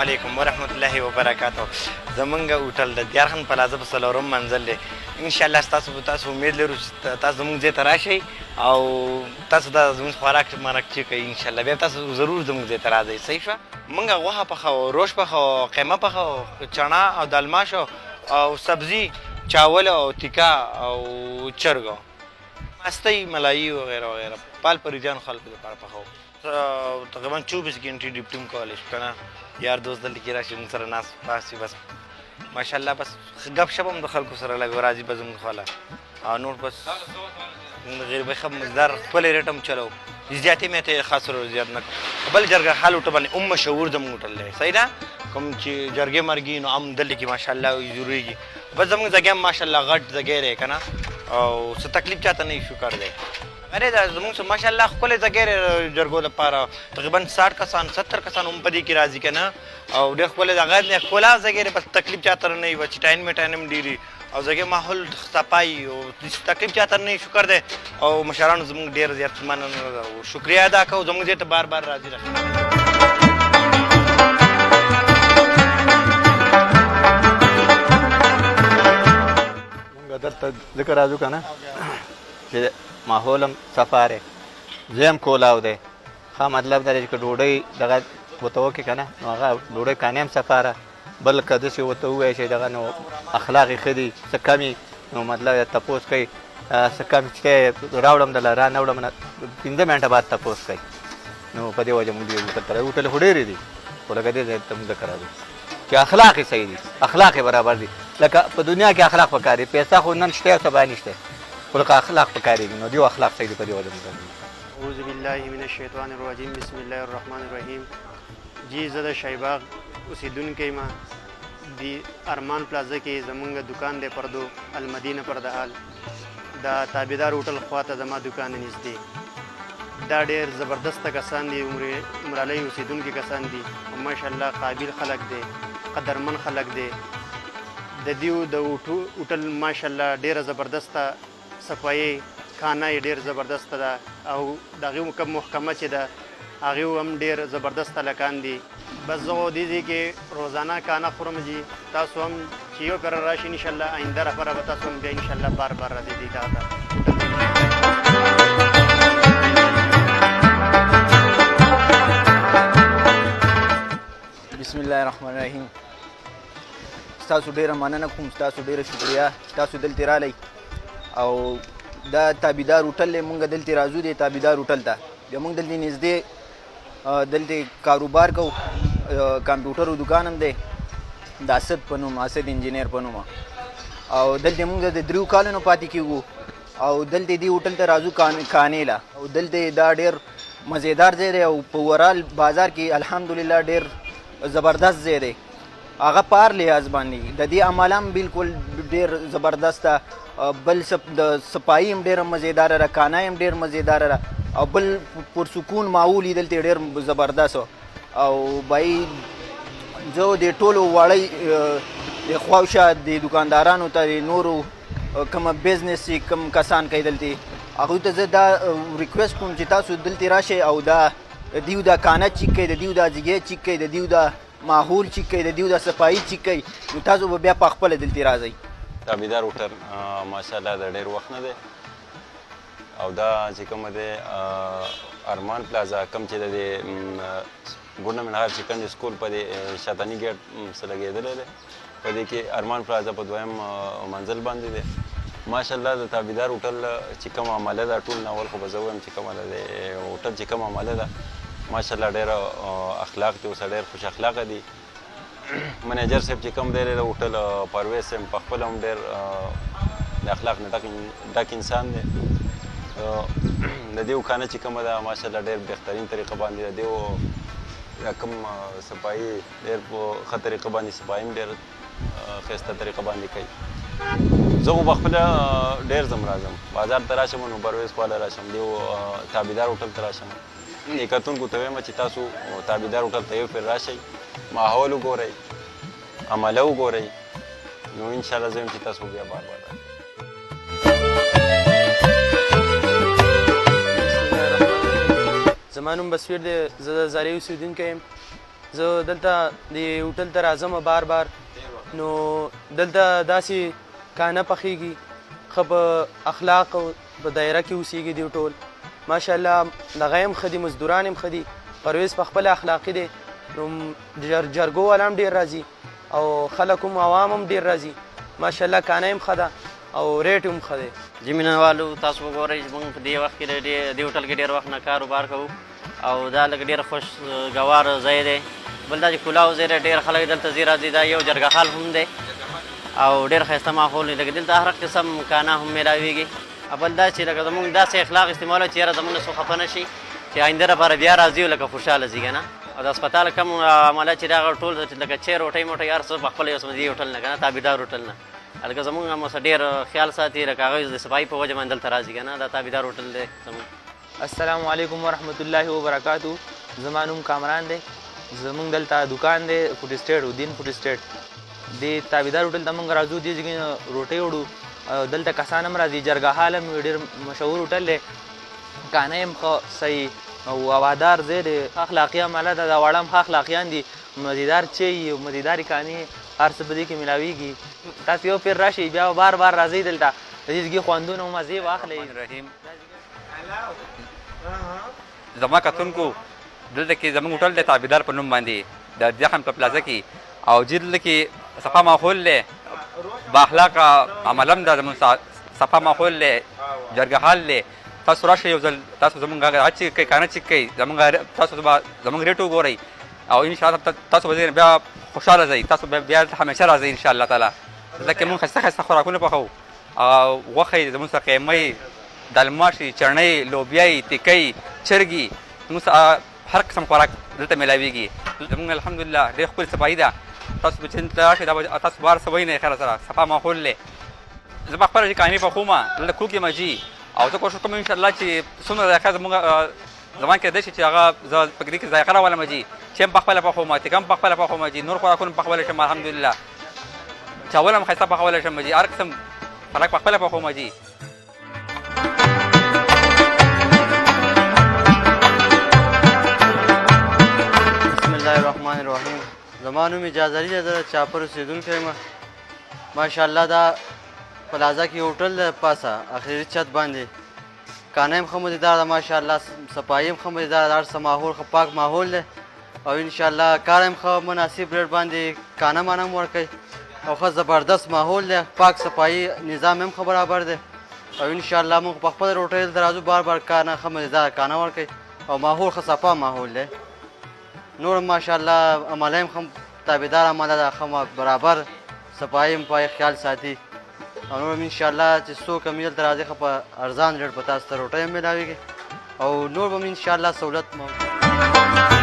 علیکم ورحمت الله وبرکاتو. زمونږ هوټل د دیارخان پلازه په څلورم منزل دی. انشاءالله تاسو امید لرو چې تاسو زموږ ځای ته راشئ او تاسو دا زموږ خوراک مرک چې کوئ انشاءالله بیا تاسو ضرور زموږ ځای ته راځئ. صحیح شوه. مونږ غوښه پخوو، روش پخوو، قیمه پخوو، چڼه او دال ماش او سبزي، چاول او تیکا او چرګ، مستۍ، ملایي وغیره وغیره. پال پریجان خلکو دپاره پخوو. تقریبا 24 घंटे ډیوټي م کولی شو که نه. یار دوست دلته کې راشي موږ سره ناست پاست وي. بس ماشاءالله بس ګپ شپ هم د خلکو سره لږ راځي به زموږ خواله او نور بس غیر ښه مزدار خپل ریټ هم چلو. زیاتې مې ته خاص زیات نه کوم. بل جرګه حال هوټل باندې مشهور زموږ هوټل دی. صحیح ده. کوم چې جرګې مرګي نو هم دلته کې ماشاءالله جوړېږي. بس زموږ ځای هم ماشاءالله غټ ځای دی که نه او څه تکلیف چاته نه شو کار دی. ارے دا زموږ څه ماشاءالله ښکلی ځای دی جرګو لپاره. تقریبا 60 کسان 70 کسان هم په دې کې راځي که نه او ډېر ښکلی د غیر ښکلا ځای دی. بس تکلیف چاته نه وي چې ټاین میټاین هم ډېري او ځای ماحول صفایي او تکلیف چاته نه شکر دی او مشرانو زموږ ډېر زیات مننه او شکریه ادا کوو زموږ ځای ته بار بار راځي. مونږ دلته ځکه راځو که نه چې ماحول هم صفا دی، ځای هم کولاو دی. ښه مطلب دا دی چې که ډوډۍ دغه ورته وکړې که نه نو هغه ډوډۍ کانې هم صفا ده. بل که داسې ورته ووایې چې دغه نو اخلاق یې ښه دي څه کم نو مطلب تپوس کوي څه کم چې راوړم دله را نه وړم 15 منټه بعد تپوس کوي. نو په دې وجه موږ دې هوټل ته هوټل خو ډېرې دي خو لکه دې ځای ته موږ ځکه راځو چې اخلاق یې صحیح دي، اخلاق یې برابر دي. لکه په دنیا کې اخلاق پکار دي، پیسه خو نن شته او سبا نشته خو لکه اخلاق پکارېږي نو دې اخلاق صحیح دي. په دې وجه موږ راځو. اعوذ بالله من الشیطان الرجیم بسم الله الرحمن الرحیم. جی زه د شایباغ اوسیدونکی یم. دی ارمان پلازه کې زمونږ دکان دی پردو المدینه پردهال. د تابعدار هوټل خواته زما دکان نږدې. دا ډېر زبردسته کسان دي، عمرالی اوسیدونکي کسان دي او ماشاءالله قابل خلک دی، قدرمن خلک دی. د دیو د هوټل ماشاءالله ډېره زبردسته صفایي خانه یې ډېر زبردسته ده او د هغې کوم محکمه چې ده هغې هم ډېر زبردست هلکان دي. بس زه خو دې ځای کې روزانه کانه خورم جي. تاسو هم چې یو پره راشي انشاءالله آینده رپاره به تاسو هم بیا انشاءالله بار بار راځئ دې ځای ته. بسم الله الرحمن الرحیم. ستاسو ډېره مننه کوم، ستاسو ډېره شکریه چې تاسو دلته رالی او دا تابعدار هوټل دی. مونږ دلته راځو دی تابعدار هوټل ته. بیا مونږ دلته نږدې دلته کاروبار کوو، کمپیوټرو دکان هم دی د اسد په نوم، اسد انجینیر په نوم. او دلته مونږ د 3 کالونو پاتې کېږو او دلته دې هوټل ته راځو کانې له. او دلته دا ډېر مزیدار ځای دی او په ورال بازار کې الحمدلله ډېر زبردست ځای دی. هغه په هر لحاظ باندې د دې عمله هم بالکل ډېر زبردسته. بل د صفایي هم ډېره مزیداره ده، کانه هم ډېر مزیداره ده او بل پرسکون ماحول یې دلته ډېر زبردست. او بای زه د ټولو واړی د خواوشا د دکاندارانو ته د نورو کومه بزنس چې کوم کسان کوي دلته هغوی ته زه دا ریکویسټ کوم چې تاسو دلته راشئ او دا دیو دا کانه چیک کوي، د دیو دا ځګی چیک کوي، د دیو دا ماحول چیک کوي، د دیو دا صفایي چیک کوي. نو تاسو به بیا په خپله دلته راځئ. تابعدار هوټل ماشاءالله د ډېر وخت نه دی او دا چې کومه دی ارمان پلازا کوم چې د ګورنمنټ هایر سیکنډري سکول په دې شاتني ګیټ څه لګېدلی دی. په دې کې ارمان پلازا په 2م منزل باندې دی. ماشاءالله د تابعدار هوټل چې کوم عمله ده ټول ناول خو به زه وایم چې کومه ده د هوټل چې کوم عمله ده ماشاءالله ډېره اخلاق دي، اوسه ډېر خوش اخلاقه دي. منیجر صاحب چې کوم دی د هوټل پرویز صاحب په خپله هم ډېر د اخلاق نه ډک انسان دی. د دې کانه چې کومه ده ماشاءالله ډېر بهترین طریقه باندې د دې کوم صفایي ډېر په ښه طریقه باندې صفایي هم ډېر ښایسته طریقه باندې کوي. زه خو پخپله ډېر ځم راځم بازار ته راشم نو پرویز خواله راشم، دې تابعدار هوټل ته راشم. کتونکو ته وایم چې تاسو تابعدار هوټل ته یو پیر راشئ، ماحول وګورئ، عمله وګورئ، نو انشاءالله زه یم چې تاسو بیا بار بار راشئ. زما نوم بصیر دی، زه د زارې اوسېدونکی یم زه دلته د هوټل ته راځم بار بار نو دلته داسې کانه پخیږي ښه په اخلاق او په دایره کې اوسیږي دوی ټول ماشاءالله دغه هم ښه دي مزدوران هم ښه دي پرویز په خپله اخلاقي دی نو جرګو والا هم ډېر راځي او خلک هم عوام هم ډېر راځي ماشاءالله کانه هم ښه ده او ریټ هم ښه دی جی مینهوالو تاسو وګورئ موږ په دې وخت کې دې هوټل کې ډېر وخت نه کاروبار کوو او دا لږ ډېر خوشګوار ځای دی بل دا چې کلاو ځای دی ډېر خلک دلته ځي راځي دا یو جرګه حال هم دی او ډېر ښایسته ماحول دی لکه دلته هر قسم کانه هم میلاویږي بل دا چې لکه زموږ داسې اخلاق استعمالوي چې یاره زموږ نه څوک خفه نه شي چې آینده لپاره بیا راځي او لکه خوشحاله ځي که نه او د هسپتال کم عمله چې هغه ټول لکه چای روټۍ موټۍ هر څه په خپله یو دې هوټل نه که نه تابعدار هوټل نه لکه زموږ هم ډېر خیال ساتي لکه هغوی د صفایي په وجه باندې دلته راځي که نه دا تابعدار هوټل دی زموږ السلام علیکم ورحمت الله وبرکاتو زما نوم کامران دی زموږ دلته دکان دی فوډ اسټیټ الدین فوډ اسټیټ د تابعدار هوټل ته موږ راځو دې ځای کې روټۍ وړو دلته کسان هم راځي جرګه حال هم ډېر مشهور هوټل دی کانه هم ښه صحیح او هوادار ځای دی ښه اخلاقي عمله ده دا واړه هم ښه اخلاقیان دي مزیدار چای او مزیدارې کانې هر څه په دې کې میلاویږي تاسو یو پیر راشئ بیا بار بار راځئ دلته د دې ځای خوندونه او مزې واخلئ زما کتونکو دلته کې زموږ هوټل دی تابعدار په نوم باندې د دیخن په پلازه کې او چې دلته کې صفا ماحول دی با اخلاقه عمل هم ده زموږ صفا ماحول دی جرګه حال دی تاسو راشئ یو ځل تاسو زموږ هغه چیک کوئ کانه چیک کوئ تاسو زموږ ریټ وګورئ او انشاءالله تاسو به بیا خوشحاله ځئ تاسو بیا همیشه راځئ انشاءالله تعالی دلته کې موږ ښایسته ښایسته خوراکونه پخوو او غوښه یې زموږ سره قیمۍ دالماشي چڼۍ لوبیایي تیکۍ چرګي زموږ هر قسم خوراک دلته میلاویږي زموږ الحمدلله ډېر ښکلې صفایي ده تاسو به چې دلته راشئ دا به تاسو بار څه وایي نه خیر سره صفا ماحول دی زه به خپله چې کانې پخوم دلته کوک یم جي او زه کوشش کوم انشاءالله چې څومره ذایقه زموږ زمان کېدای شي چې هغه زه په دې کې ذایقه راولم جي چې هم پخپله پخوم تیکه هم پخپله پخوم جي نور خوراکونه پخولی شم الحمدلله چاول هم ښایسته پخولی شم جي هر قسم خوراک پخپله پخوم جي بسم الله الرحمن الرحیم زما نوم اجازه علي دی زه د چاپر اوسېدونکی یم ماشاءالله دا پلازه کې هوټل د پاسه اخري چت باندې کانه هم ښه مزیدار ده ماشاءالله صفایي هم ښه مزیدار ده هر څه ماحول ښه پاک ماحول دی او انشاءالله کار هم ښه مناسب ریټ باندې کانه مانه هم ورکوي او ښه زبردست ماحول دی پاک صفایي نظام هم ښه برابر دی او انشاءالله موږ په خپله روټۍ دلته راځو بار بار کانه ښه مزیداره کانه ورکوي او ماحول ښه صفا ماحول دی نور ماشاءالله عمله هم ښه تابعدار عمله ده ښه برابر صفایي هم پای خیال ساتي او نور هم انشاءالله چې څوک هم دلته راځي ښه په ارزان ریټ به تاسو ته روټۍ هم میلاویږي او نور به هم انشاءالله سهولت موجود